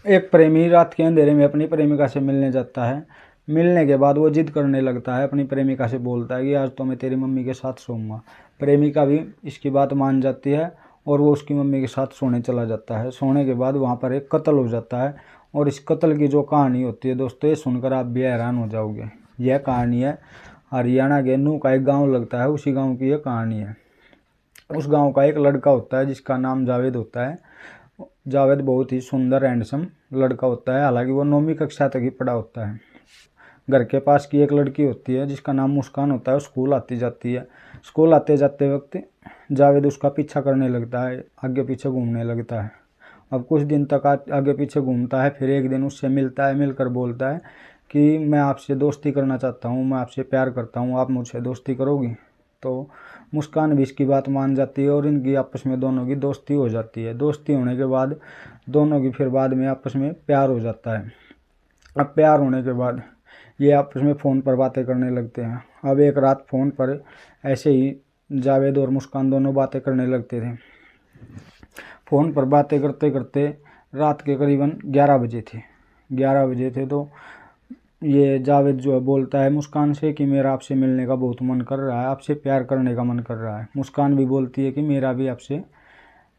एक प्रेमी रात के अंधेरे में अपनी प्रेमिका से मिलने जाता है। मिलने के बाद वो जिद करने लगता है, अपनी प्रेमिका से बोलता है कि आज तो मैं तेरी मम्मी के साथ सोऊंगा। प्रेमिका भी इसकी बात मान जाती है और वो उसकी मम्मी के साथ सोने चला जाता है। सोने के बाद वहाँ पर एक कत्ल हो जाता है और इस कत्ल की जो कहानी होती है दोस्तों, ये सुनकर आप भी हैरान हो जाओगे। यह कहानी है हरियाणा के नूह का एक गाँव लगता है, उसी गाँव की यह कहानी है। उस गाँव का एक लड़का होता है जिसका नाम जावेद होता है। जावेद बहुत ही सुंदर हैंडसम लड़का होता है, हालांकि वो 9वीं कक्षा तक ही पढ़ा होता है। घर के पास की एक लड़की होती है जिसका नाम मुस्कान होता है, स्कूल आती जाती है। स्कूल आते जाते वक्त जावेद उसका पीछा करने लगता है, आगे पीछे घूमने लगता है। अब कुछ दिन तक आगे पीछे घूमता है, फिर एक दिन उससे मिलता है। मिलकर बोलता है कि मैं आपसे दोस्ती करना चाहता हूँ, मैं आपसे प्यार करता हूँ, आप मुझसे दोस्ती करोगी? तो मुस्कान भी इसकी बात मान जाती है और इनकी आपस में दोनों की दोस्ती हो जाती है। दोस्ती होने के बाद दोनों की फिर बाद में आपस में प्यार हो जाता है। अब प्यार होने के बाद ये आपस में फ़ोन पर बातें करने लगते हैं। अब एक रात फ़ोन पर ऐसे ही जावेद और मुस्कान दोनों बातें करने लगते थे। फ़ोन पर बातें करते करते रात के करीबन 11 बजे थे। 11 बजे थे तो ये जावेद जो है बोलता है मुस्कान से कि मेरा आपसे मिलने का बहुत मन कर रहा है, आपसे प्यार करने का मन कर रहा है। मुस्कान भी बोलती है कि मेरा भी आपसे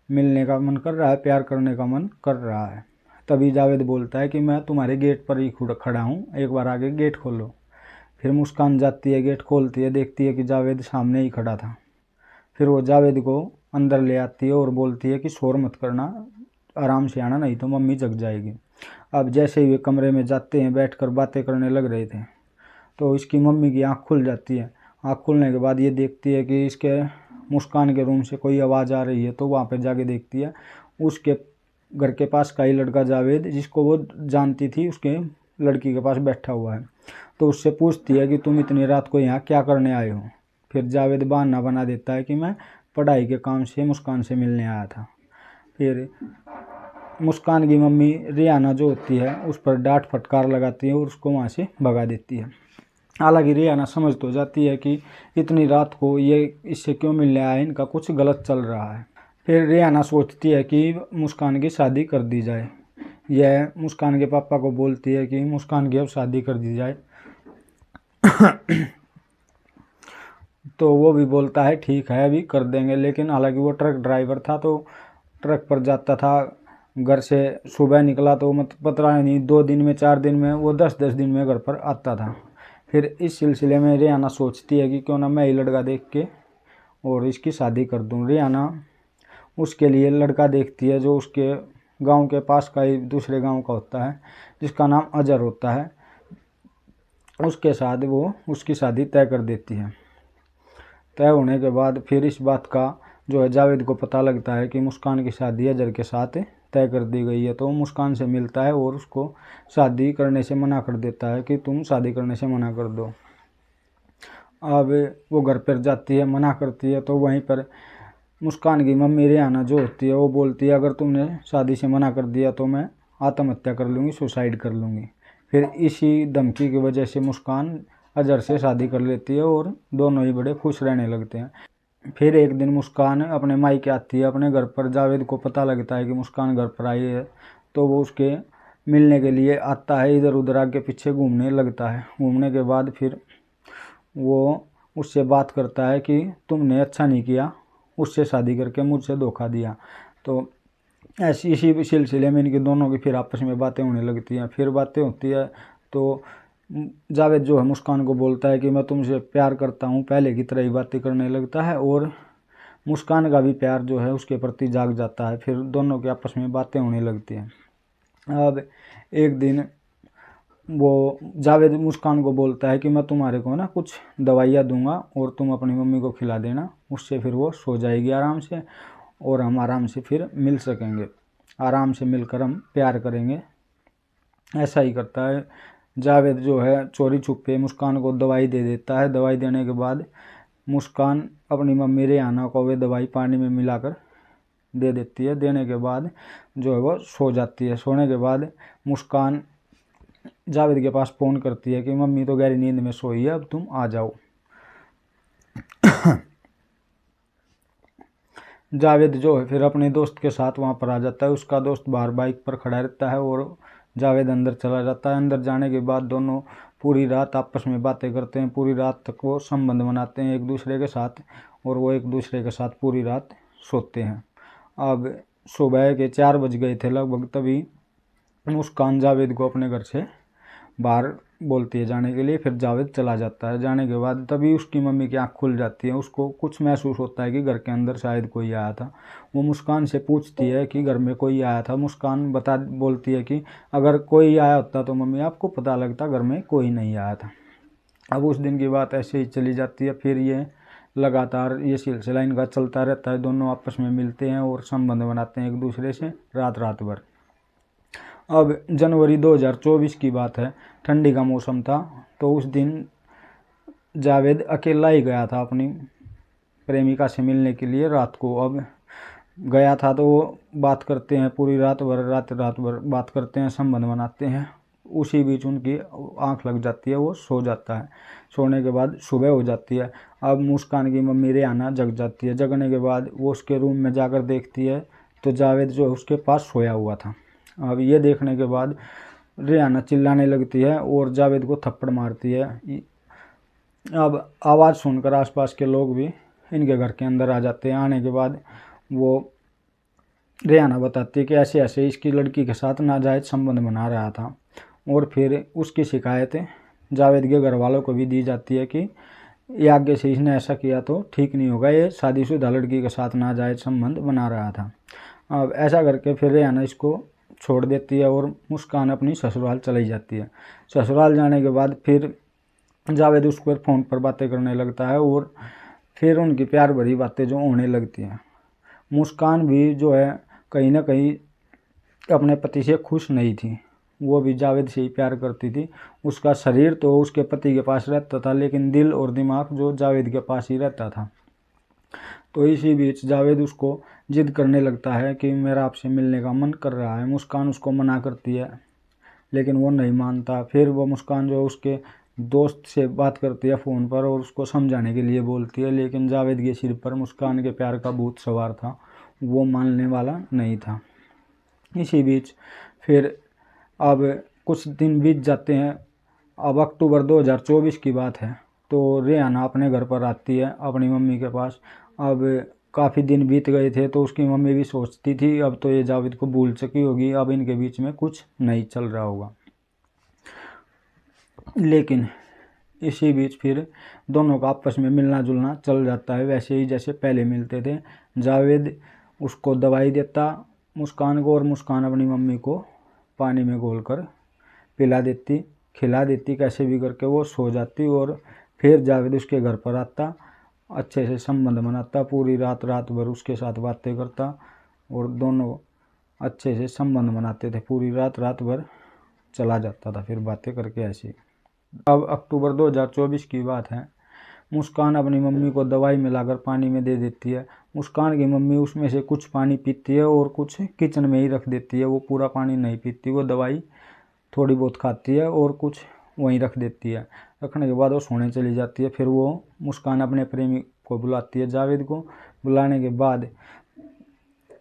मिलने का मन कर रहा है, प्यार करने का मन कर रहा है। तभी जावेद बोलता है कि मैं तुम्हारे गेट पर ही खड़ा हूँ, एक बार आगे गेट खोलो। फिर मुस्कान जाती है, गेट खोलती है, देखती है कि जावेद सामने ही खड़ा था। फिर वो जावेद को अंदर ले आती है और बोलती है कि शोर मत करना, आराम से आना, नहीं तो मम्मी जग जाएगी। अब जैसे ही वे कमरे में जाते हैं, बैठकर बातें करने लग रहे थे, तो इसकी मम्मी की आँख खुल जाती है। आँख खुलने के बाद ये देखती है कि इसके मुस्कान के रूम से कोई आवाज़ आ रही है, तो वहाँ पे जाके देखती है उसके घर के पास का ही लड़का जावेद, जिसको वो जानती थी, उसके लड़की के पास बैठा हुआ है। तो उससे पूछती है कि तुम इतनी रात को यहाँ क्या करने आए हो? फिर जावेद बहाना बना देता है कि मैं पढ़ाई के काम से मुस्कान से मिलने आया था। फिर मुस्कान की मम्मी रियाना जो होती है उस पर डांट फटकार लगाती है और उसको वहाँ से भगा देती है। हालांकि रियाना समझ तो जाती है कि इतनी रात को ये इससे क्यों मिलने आया, इनका कुछ गलत चल रहा है। फिर रियाना सोचती है कि मुस्कान की शादी कर दी जाए। यह मुस्कान के पापा को बोलती है कि मुस्कान की अब शादी कर दी जाए। तो वो भी बोलता है ठीक है अभी कर देंगे, लेकिन हालांकि वो ट्रक ड्राइवर था तो ट्रक पर जाता था। घर से सुबह निकला तो पता नहीं 2 दिन में 4 दिन में वो 10-10 दिन में घर पर आता था। फिर इस सिलसिले में रियाना सोचती है कि क्यों ना मैं ही लड़का देख के और इसकी शादी कर दूं। रियाना उसके लिए लड़का देखती है जो उसके गांव के पास का ही दूसरे गांव का होता है, जिसका नाम अजहर होता है। उसके साथ वो उसकी शादी तय कर देती है। तय होने के बाद फिर इस बात का जो है जावेद को पता लगता है कि मुस्कान की शादी अजहर के साथ तय कर दी गई है। तो मुस्कान से मिलता है और उसको शादी करने से मना कर देता है कि तुम शादी करने से मना कर दो। अब वो घर पर जाती है, मना करती है, तो वहीं पर मुस्कान की मम्मी रियाना जो होती है वो बोलती है अगर तुमने शादी से मना कर दिया तो मैं आत्महत्या कर लूँगी, सुसाइड कर लूँगी। फिर इसी धमकी की वजह से मुस्कान अजहर से शादी कर लेती है और दोनों ही बड़े खुश रहने लगते हैं। फिर एक दिन मुस्कान अपने मायके आती है अपने घर पर। जावेद को पता लगता है कि मुस्कान घर पर आई है, तो वो उसके मिलने के लिए आता है। इधर उधर आगे पीछे घूमने लगता है। घूमने के बाद फिर वो उससे बात करता है कि तुमने अच्छा नहीं किया उससे शादी करके मुझसे धोखा दिया। तो ऐसी इसी सिलसिले में इनके दोनों की फिर आपस में बातें होने लगती हैं। फिर बातें होती है तो जावेद जो है मुस्कान को बोलता है कि मैं तुमसे प्यार करता हूँ, पहले की तरह ही बातें करने लगता है और मुस्कान का भी प्यार जो है उसके प्रति जाग जाता है। फिर दोनों के आपस में बातें होने लगती हैं। अब एक दिन वो जावेद मुस्कान को बोलता है कि मैं तुम्हारे को ना कुछ दवाइयाँ दूंगा और तुम अपनी मम्मी को खिला देना, उससे फिर वो सो जाएगी आराम से और हम आराम से फिर मिल सकेंगे, आराम से मिलकर हम प्यार करेंगे। ऐसा ही करता है। जावेद जो है चोरी छुपे मुस्कान को दवाई दे देता है। दवाई देने के बाद मुस्कान अपनी मम्मी रियाना को वे दवाई पानी में मिलाकर दे देती है। देने के बाद जो है वो सो जाती है। सोने के बाद मुस्कान जावेद के पास फ़ोन करती है कि मम्मी तो गहरी नींद में सोई है, अब तुम आ जाओ। जावेद जो है फिर अपने दोस्त के साथ वहाँ पर आ जाता है। उसका दोस्त बाहर बाइक पर खड़ा रहता है और जावेद अंदर चला जाता है। अंदर जाने के बाद दोनों पूरी रात आपस में बातें करते हैं। पूरी रात तक वो संबंध बनाते हैं एक दूसरे के साथ और वो एक दूसरे के साथ पूरी रात सोते हैं। अब सुबह के 4 बज गए थे लगभग, तभी मुस्कान जावेद को अपने घर से बाहर बोलती है जाने के लिए। फिर जावेद चला जाता है। जाने के बाद तभी उसकी मम्मी की आँख खुल जाती है। उसको कुछ महसूस होता है कि घर के अंदर शायद कोई आया था। वो मुस्कान से पूछती है कि घर में कोई आया था। मुस्कान बोलती है कि अगर कोई आया होता तो मम्मी आपको पता लगता, घर में कोई नहीं आया था। अब उस दिन की बात ऐसे ही चली जाती है। फिर ये लगातार ये सिलसिला इनका चलता रहता है। दोनों आपस में मिलते हैं और संबंध बनाते हैं एक दूसरे से रात रात भर। अब जनवरी 2024 की बात है, ठंडी का मौसम था। तो उस दिन जावेद अकेला ही गया था अपनी प्रेमिका से मिलने के लिए रात को। अब गया था तो वो बात करते हैं पूरी रात भर बात करते हैं, संबंध बनाते हैं। उसी बीच उनकी आंख लग जाती है, वो सो जाता है। सोने के बाद सुबह हो जाती है। अब मुस्कान की मम्मी रेहाना जग जाती है। जगने के बाद वो उसके रूम में जाकर देखती है तो जावेद जो है उसके पास सोया हुआ था। अब ये देखने के बाद रेहाना चिल्लाने लगती है और जावेद को थप्पड़ मारती है। अब आवाज़ सुनकर आसपास के लोग भी इनके घर के अंदर आ जाते हैं। आने के बाद वो रेहाना बताती है कि ऐसे ऐसे इसकी लड़की के साथ नाजायज़ संबंध बना रहा था। और फिर उसकी शिकायत जावेद के घर वालों को भी दी जाती है कि ये आगे से इसने ऐसा किया तो ठीक नहीं होगा, ये शादीशुदा लड़की के साथ नाजायज़ संबंध बना रहा था। अब ऐसा करके फिर रेहाना इसको छोड़ देती है और मुस्कान अपनी ससुराल चली जाती है। ससुराल जाने के बाद फिर जावेद उस पर फ़ोन पर बातें करने लगता है और फिर उनकी प्यार भरी बातें जो होने लगती हैं। मुस्कान भी जो है कहीं ना कहीं अपने पति से खुश नहीं थी। वो भी जावेद से ही प्यार करती थी। उसका शरीर तो उसके पति के पास रहता था, लेकिन दिल और दिमाग जो जावेद के पास ही रहता था। तो इसी बीच जावेद उसको जिद करने लगता है कि मेरा आपसे मिलने का मन कर रहा है। मुस्कान उसको मना करती है लेकिन वो नहीं मानता। फिर वो मुस्कान जो उसके दोस्त से बात करती है फ़ोन पर और उसको समझाने के लिए बोलती है, लेकिन जावेद के सिर पर मुस्कान के प्यार का भूत सवार था, वो मानने वाला नहीं था। इसी बीच फिर अब कुछ दिन बीत जाते हैं। अब अक्टूबर 2024 की बात है। तो रेहाना अपने घर पर आती है अपनी मम्मी के पास। अब काफ़ी दिन बीत गए थे तो उसकी मम्मी भी सोचती थी अब तो ये जावेद को भूल चुकी होगी, अब इनके बीच में कुछ नहीं चल रहा होगा। लेकिन इसी बीच फिर दोनों का आपस में मिलना जुलना चल जाता है, वैसे ही जैसे पहले मिलते थे। जावेद उसको दवाई देता मुस्कान को और मुस्कान अपनी मम्मी को पानी में घोलकर पिला देती, खिला देती, कैसे भी करके वो सो जाती। और फिर जावेद उसके घर पर आता, अच्छे से संबंध बनाता, पूरी रात भर उसके साथ बातें करता और दोनों अच्छे से संबंध बनाते थे। पूरी रात भर चला जाता था फिर बातें करके ऐसे। अब अक्टूबर 2024 की बात है। मुस्कान अपनी मम्मी को दवाई मिलाकर पानी में दे देती है। मुस्कान की मम्मी उसमें से कुछ पानी पीती है और कुछ किचन में ही रख देती है। वो पूरा पानी नहीं पीती, वो दवाई थोड़ी बहुत खाती है और कुछ वहीं रख देती है। रखने के बाद वो सोने चली जाती है। फिर वो मुस्कान अपने प्रेमी को बुलाती है। जावेद को बुलाने के बाद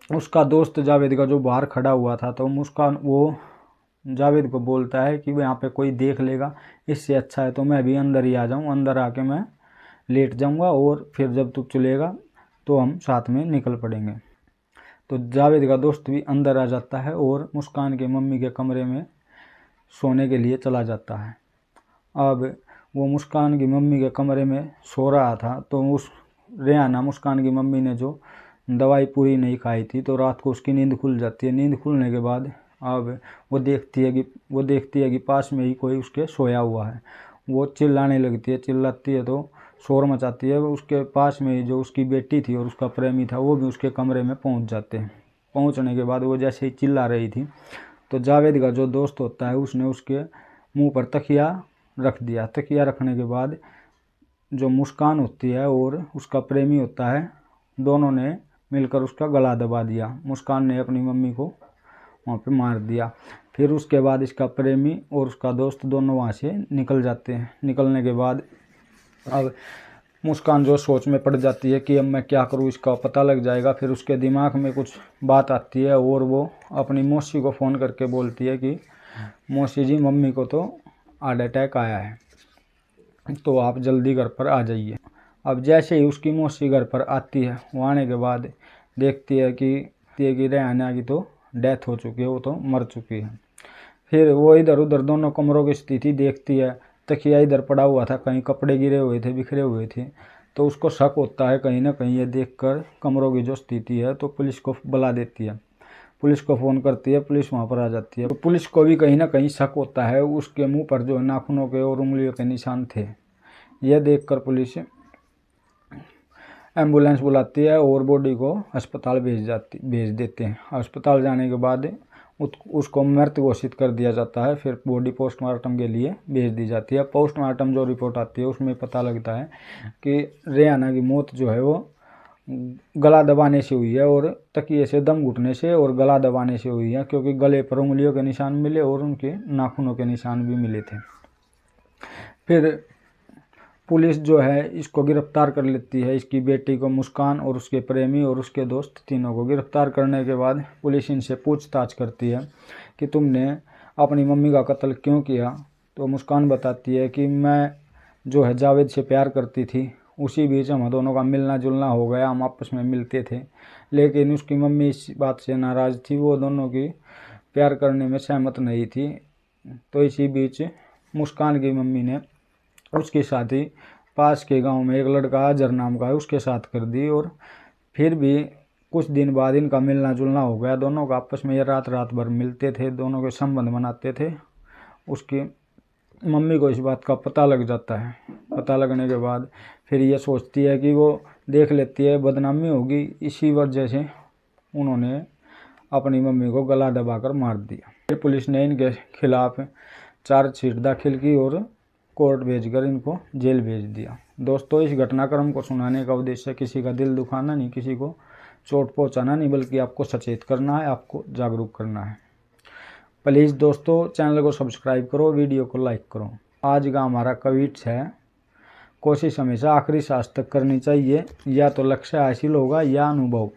उसका दोस्त जावेद का जो बाहर खड़ा हुआ था, तो मुस्कान वो जावेद को बोलता है कि यहाँ पे कोई देख लेगा, इससे अच्छा है तो मैं भी अंदर ही आ जाऊँ, अंदर आके मैं लेट जाऊँगा और फिर जब तू चलेगा तो हम साथ में निकल पड़ेंगे। तो जावेद का दोस्त भी अंदर आ जाता है और मुस्कान के मम्मी के कमरे में सोने के लिए चला जाता है। अब वो मुस्कान की मम्मी के कमरे में सो रहा था तो उस रेहाना मुस्कान की मम्मी ने जो दवाई पूरी नहीं खाई थी तो रात को उसकी नींद खुल जाती है। नींद खुलने के बाद अब वो देखती है कि पास में ही कोई उसके सोया हुआ है। वो चिल्लाने लगती है, चिल्लाती है तो शोर मचाती है। उसके पास में ही जो उसकी बेटी थी और उसका प्रेमी था वो भी उसके कमरे में पहुंच जाते हैं। पहुंचने के बाद वो जैसे ही चिल्ला रही थी तो जावेद का जो दोस्त होता है उसने उसके मुंह पर तकिया रख दिया। तकिया रखने के बाद जो मुस्कान होती है और उसका प्रेमी होता है, दोनों ने मिलकर उसका गला दबा दिया। मुस्कान ने अपनी मम्मी को वहाँ पे मार दिया। फिर उसके बाद इसका प्रेमी और उसका दोस्त दोनों वहाँ से निकल जाते हैं। निकलने के बाद अब मुस्कान जो सोच में पड़ जाती है कि अब मैं क्या करूँ, इसका पता लग जाएगा। फिर उसके दिमाग में कुछ बात आती है और वो अपनी मौसी को फ़ोन करके बोलती है कि मौसी जी, मम्मी को तो हार्ट अटैक आया है, तो आप जल्दी घर पर आ जाइए। अब जैसे ही उसकी मौसी घर पर आती है, वो आने के बाद देखती है कि रेहाना की तो डेथ हो चुकी है, वो तो मर चुकी है। फिर वो इधर उधर दोनों कमरों की स्थिति देखती है। तकिया इधर पड़ा हुआ था, कहीं कपड़े गिरे हुए थे, बिखरे हुए थे, तो उसको शक होता है कहीं ना कहीं ये देखकर कमरों की जो स्थिति है, तो पुलिस को बुला देती है। पुलिस को फ़ोन करती है, पुलिस वहाँ पर आ जाती है। तो पुलिस को भी कहीं ना कहीं शक होता है, उसके मुंह पर जो नाखूनों के और उंगलियों के निशान थे। यह देखकर पुलिस एम्बुलेंस बुलाती है और बॉडी को अस्पताल भेज देते हैं। अस्पताल जाने के बाद उसको मृत घोषित कर दिया जाता है। फिर बॉडी पोस्टमार्टम के लिए भेज दी जाती है। पोस्टमार्टम जो रिपोर्ट आती है उसमें पता लगता है कि रेहाना की मौत जो है वो गला दबाने से हुई है और तकिए से दम घुटने से और गला दबाने से हुई है, क्योंकि गले पर उंगलियों के निशान मिले और उनके नाखूनों के निशान भी मिले थे। फिर पुलिस जो है इसको गिरफ्तार कर लेती है, इसकी बेटी को, मुस्कान, और उसके प्रेमी और उसके दोस्त, तीनों को गिरफ्तार करने के बाद पुलिस इनसे पूछताछ करती है कि तुमने अपनी मम्मी का कत्ल क्यों किया। तो मुस्कान बताती है कि मैं जो है जावेद से प्यार करती थी, उसी बीच हम दोनों का मिलना जुलना हो गया, हम आपस में मिलते थे, लेकिन उसकी मम्मी इस बात से नाराज़ थी, वो दोनों की प्यार करने में सहमत नहीं थी। तो इसी बीच मुस्कान की मम्मी ने उसकी शादी पास के गांव में एक लड़का अजहर नाम का है उसके साथ कर दी। और फिर भी कुछ दिन बाद इनका मिलना जुलना हो गया, दोनों का आपस में ये रात भर मिलते थे, दोनों के संबंध बनाते थे। उसकी मम्मी को इस बात का पता लग जाता है। पता लगने के बाद फिर ये सोचती है कि वो देख लेती है बदनामी होगी, इसी वजह से उन्होंने अपनी मम्मी को गला दबाकर मार दिया। फिर पुलिस ने इनके खिलाफ चार्जशीट दाखिल की और कोर्ट भेजकर इनको जेल भेज दिया। दोस्तों, इस घटनाक्रम को सुनाने का उद्देश्य किसी का दिल दुखाना नहीं, किसी को चोट पहुंचाना नहीं, बल्कि आपको सचेत करना है, आपको जागरूक करना है। प्लीज़ दोस्तों, चैनल को सब्सक्राइब करो, वीडियो को लाइक करो। आज का हमारा क्विज है, कोशिश हमेशा आखिरी सांस तक करनी चाहिए, या तो लक्ष्य हासिल होगा या अनुभव।